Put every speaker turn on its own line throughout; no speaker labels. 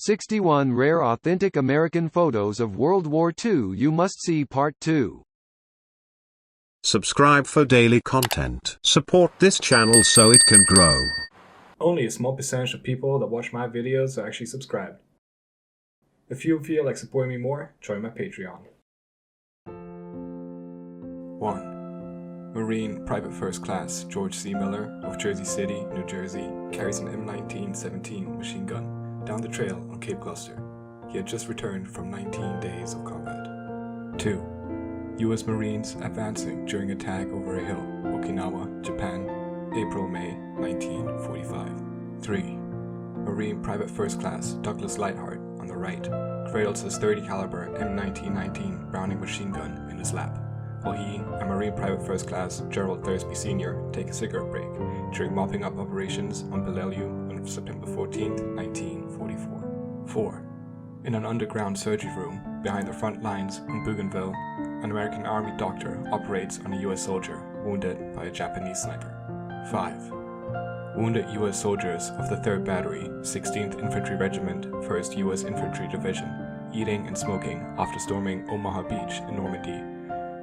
61 Rare Authentic American Photos of World War II. You must see Part 2.
Subscribe for daily content. Support this channel so it can grow.
Only a small percentage of people that watch my videos are actually subscribed. If you feel like supporting me more, join my Patreon. 1. Marine Private First Class George C. Miller of Jersey City, New Jersey, carries an M1917 machine gun down the trail on Cape Gloucester. He had just returned from 19 days of combat. 2. U.S. Marines advancing during attack over a hill, Okinawa, Japan, April-May 1945. 3. Marine Private First Class Douglas Lightheart, on the right, cradles his .30 caliber M1919 Browning machine gun in his lap, while he and Marine Private First Class Gerald Thursby Sr. take a cigarette break during mopping up operations on Peleliu on September 14, 1944. 4. In an underground surgery room behind the front lines in Bougainville, an American Army doctor operates on a U.S. soldier wounded by a Japanese sniper. 5. Wounded U.S. soldiers of the 3rd Battery, 16th Infantry Regiment, 1st U.S. Infantry Division, eating and smoking after storming Omaha Beach in Normandy,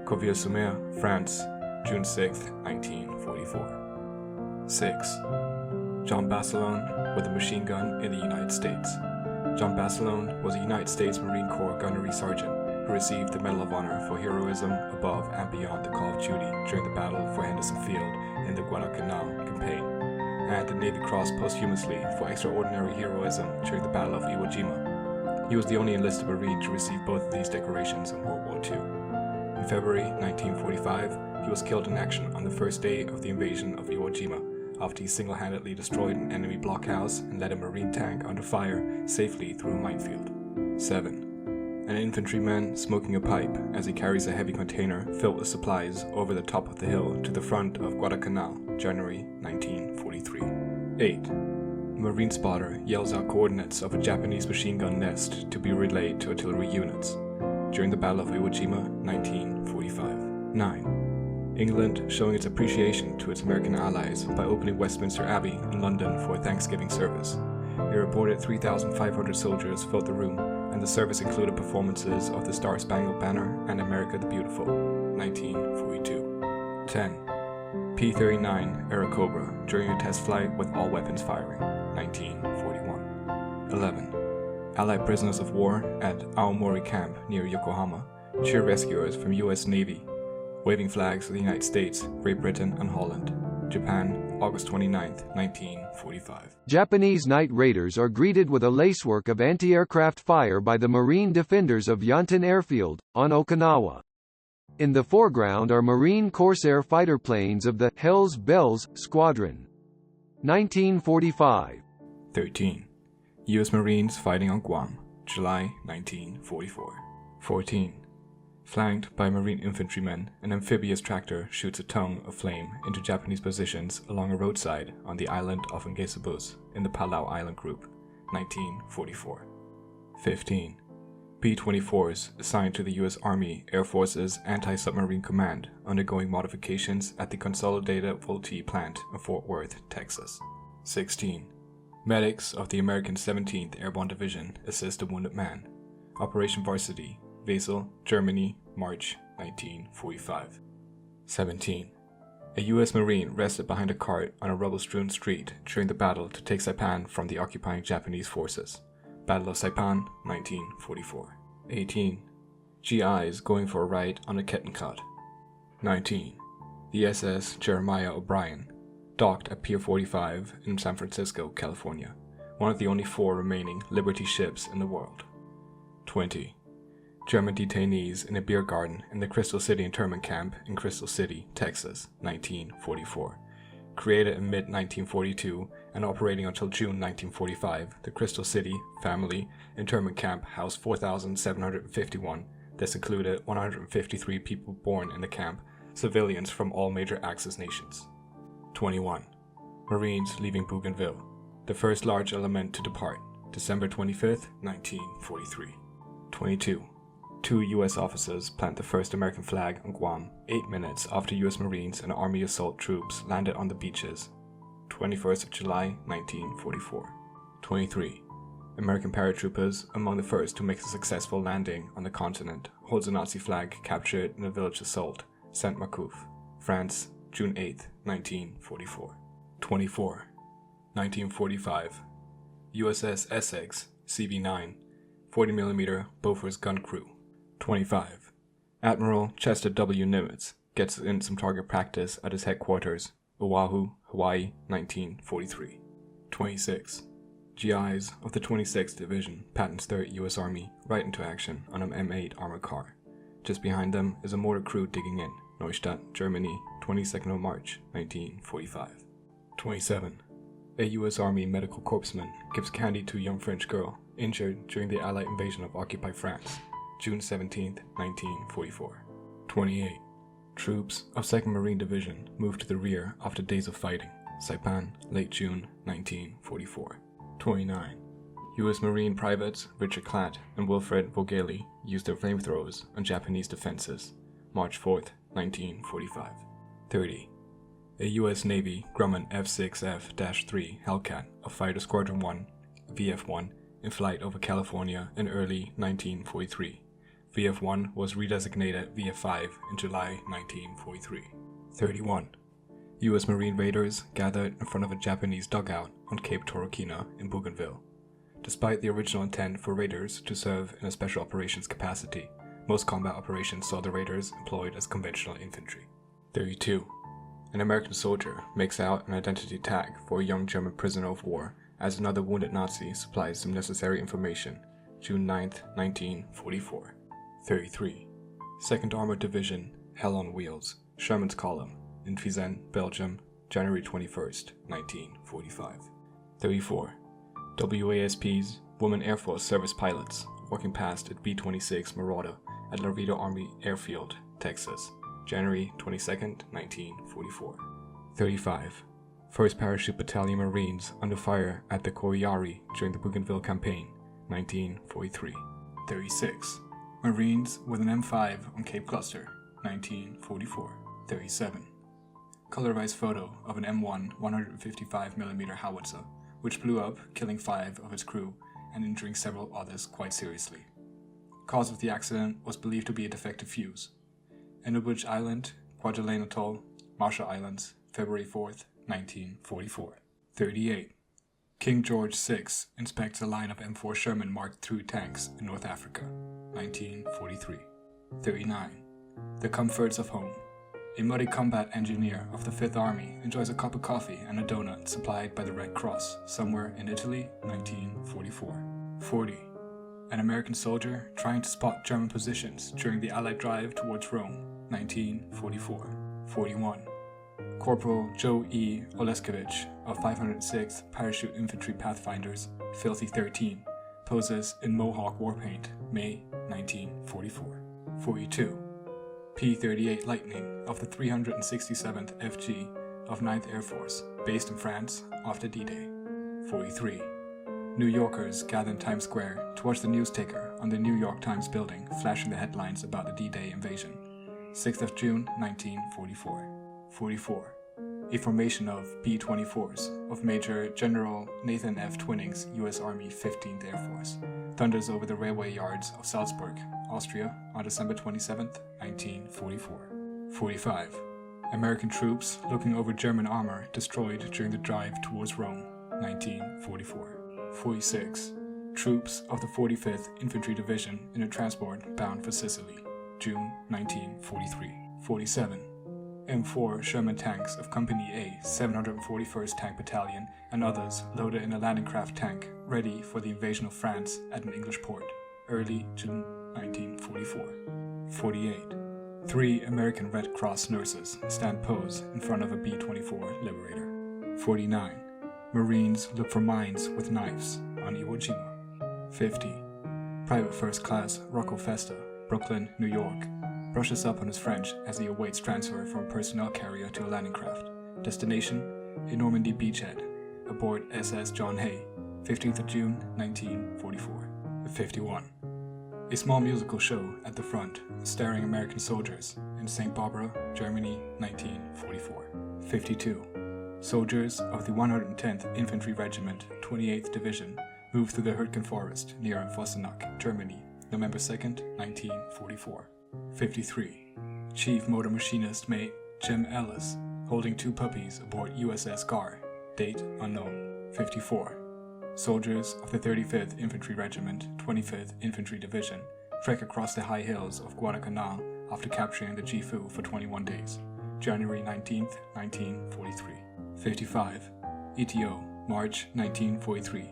Corville-sur-Mer, France, June 6, 1944. 6. John Basilone with a machine gun in the United States. John Basilone was a United States Marine Corps gunnery sergeant who received the Medal of Honor for heroism above and beyond the call of duty during the Battle for Henderson Field in the Guadalcanal campaign, and the Navy Cross posthumously for extraordinary heroism during the Battle of Iwo Jima. He was the only enlisted Marine to receive both of these decorations in World War II. In February 1945, he was killed in action on the first day of the invasion of Iwo Jima, after he single-handedly destroyed an enemy blockhouse and led a Marine tank under fire safely through a minefield. 7. An infantryman smoking a pipe as he carries a heavy container filled with supplies over the top of the hill to the front of Guadalcanal, January 1943. 8. A Marine spotter yells out coordinates of a Japanese machine gun nest to be relayed to artillery units during the Battle of Iwo Jima, 1945. 9. England showing its appreciation to its American allies by opening Westminster Abbey in London for a Thanksgiving service. A reported 3,500 soldiers filled the room, and the service included performances of the Star-Spangled Banner and America the Beautiful, 1942. 10. P-39 Airacobra during a test flight with all weapons firing, 1941. 11. Allied prisoners of war at Aomori Camp near Yokohama cheer rescuers from U.S. Navy, waving flags of the United States, Great Britain, and Holland. Japan, August 29, 1945.
Japanese night raiders are greeted with a lacework of anti-aircraft fire by the Marine defenders of Yontan Airfield, on Okinawa. In the foreground are Marine Corsair fighter planes of the Hells Bells Squadron. 1945.
13. U.S. Marines fighting on Guam, July 1944. 14. Flanked by Marine infantrymen, an amphibious tractor shoots a tongue of flame into Japanese positions along a roadside on the island of Ngesabus in the Palau Island Group, 1944. 15. P-24s assigned to the U.S. Army Air Force's Anti-Submarine Command undergoing modifications at the Consolidated Vultee plant in Fort Worth, Texas. 16. Medics of the American 17th Airborne Division assist a wounded man. Operation Varsity, Wesel, Germany, March 1945. 17. A U.S. Marine rested behind a cart on a rubble-strewn street during the battle to take Saipan from the occupying Japanese forces. Battle of Saipan, 1944. 18. GIs going for a ride on a Kettenkatt. 19. The SS Jeremiah O'Brien, docked at Pier 45 in San Francisco, California, one of the only 4 remaining Liberty ships in the world. 20. German detainees in a beer garden in the Crystal City internment camp in Crystal City, Texas, 1944. Created in mid-1942 and operating until June 1945, the Crystal City Family Internment Camp housed 4,751. This included 153 people born in the camp, civilians from all major Axis nations. 21. Marines leaving Bougainville, the first large element to depart, December 25, 1943. 22. 2 U.S. officers plant the first American flag on Guam 8 minutes after U.S. Marines and Army assault troops landed on the beaches, 21st of July, 1944. 23. American paratroopers, among the first to make a successful landing on the continent, holds a Nazi flag captured in a village assault, Saint-Marcouf, France, June 8, 1944. 24. 1945. USS Essex, CV-9, 40mm Bofors gun crew. 25. Admiral Chester W. Nimitz gets in some target practice at his headquarters, Oahu, Hawaii, 1943. 26. GIs of the 26th Division Patton's 3rd U.S. Army ride into action on an M8 armored car. Just behind them is a mortar crew digging in, Neustadt, Germany, 22nd of March, 1945. 27. A U.S. Army medical corpsman gives candy to a young French girl injured during the Allied invasion of occupied France, June 17, 1944. 28. Troops of 2nd Marine Division move to the rear after days of fighting, Saipan, late June 1944. 29. U.S. Marine privates Richard Klatt and Wilfred Vogeli used their flamethrowers on Japanese defenses, March 4, 1945. 30. A U.S. Navy Grumman F-6F-3 Hellcat of Fighter Squadron 1, VF-1, in flight over California in early 1943. VF-1 was redesignated VF-5 in July 1943. 31. U.S. Marine raiders gathered in front of a Japanese dugout on Cape Torokina in Bougainville. Despite the original intent for raiders to serve in a special operations capacity, most combat operations saw the raiders employed as conventional infantry. 32. An American soldier makes out an identity tag for a young German prisoner of war as another wounded Nazi supplies some necessary information, June 9, 1944. 33. 2nd Armored Division, Hell on Wheels, Sherman's Column, in Vizen, Belgium, January 21, 1945. 34. WASP's Women Air Force Service pilots walking past at B-26 Marauder at Laredo Army Airfield, Texas, January 22, 1944. 35. 1st Parachute Battalion Marines under fire at the Koyari during the Bougainville Campaign, 1943. 36. Marines with an M5 on Cape Cluster, 1944. 37. Colorized photo of an M1 155mm howitzer, which blew up, killing 5 of its crew and injuring several others quite seriously. Cause of the accident was believed to be a defective fuse. Endelbridge Island, Kwajalein Atoll, Marshall Islands, February 4, 1944. 38. King George VI inspects a line of M4 Sherman Mark III tanks in North Africa, 1943. 39. The comforts of home. A muddy combat engineer of the 5th Army enjoys a cup of coffee and a donut supplied by the Red Cross somewhere in Italy, 1944. 40. An American soldier trying to spot German positions during the Allied drive towards Rome, 1944. 41. Corporal Joe E. Oleskevich of 506th Parachute Infantry Pathfinders, Filthy 13, poses in Mohawk war paint, May 1944. 42. P-38 Lightning of the 367th FG of 9th Air Force, based in France after D-Day. 43. New Yorkers gather in Times Square to watch the news ticker on the New York Times building flashing the headlines about the D-Day invasion. 6th of June, 1944. 44. A formation of B-24s of Major General Nathan F. Twinning's U.S. Army 15th Air Force thunders over the railway yards of Salzburg, Austria on December 27, 1944. 45. American troops looking over German armor destroyed during the drive towards Rome, 1944. 46. Troops of the 45th Infantry Division in a transport bound for Sicily, June 1943. 47. M4 Sherman tanks of Company A, 741st Tank Battalion, and others loaded in a landing craft tank, ready for the invasion of France at an English port, early June 1944. 48. 3 American Red Cross nurses stand pose in front of a B-24 Liberator. 49. Marines look for mines with knives on Iwo Jima. 50. Private First Class Rocco Festa, Brooklyn, New York, brushes up on his French as he awaits transfer from a personnel carrier to a landing craft. Destination, a Normandy beachhead, aboard SS John Hay, 15th of June, 1944. 51. A small musical show at the front, starring American soldiers, in St. Barbara, Germany, 1944. 52. Soldiers of the 110th Infantry Regiment, 28th Division, moved through the Hürtgen Forest near Vossenach, Germany, November 2nd, 1944. 53. Chief Motor Machinist Mate Jim Ellis, holding 2 puppies aboard USS Gar, date unknown. 54. Soldiers of the 35th Infantry Regiment, 25th Infantry Division, trek across the high hills of Guadalcanal after capturing the Gifu for 21 days, January 19, 1943. 55. ETO, March 1943.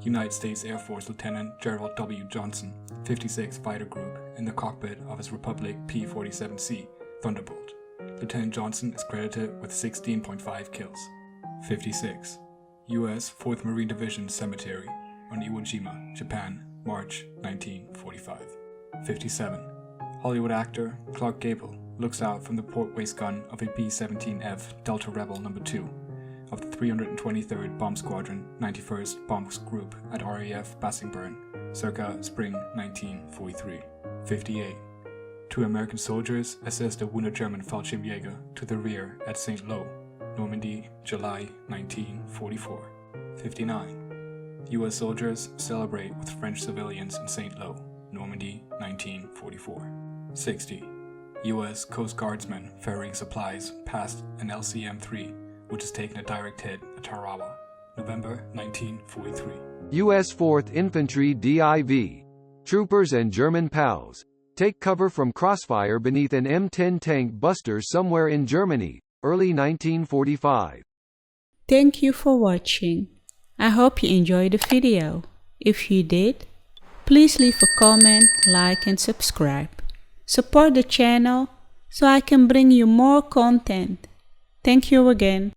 United States Air Force Lieutenant Gerald W. Johnson, 56 Fighter Group, in the cockpit of his Republic P-47C Thunderbolt. Lieutenant Johnson is credited with 16.5 kills. 56. U.S. 4th Marine Division Cemetery on Iwo Jima, Japan, March 1945. 57. Hollywood actor Clark Gable looks out from the port waist gun of a B-17F Delta Rebel No. 2 of the 323rd Bomb Squadron, 91st Bomb Group at RAF Bassingbourn, circa spring 1943. 58. 2 American soldiers assist a wounded German Fallschirmjäger to the rear at St. Lo, Normandy, July 1944. 59. U.S. soldiers celebrate with French civilians in St. Lo, Normandy, 1944. 60. U.S. Coast Guardsmen ferrying supplies past an LCM-3, which has taken a direct hit at Tarawa, November 1943.
U.S. 4th Infantry DIV. Troopers and German PALs take cover from crossfire beneath an M10 tank buster somewhere in Germany, early 1945.
Thank you for watching. I hope you enjoyed the video. If you did, please leave a comment, like and subscribe. Support the channel so I can bring you more content. Thank you again.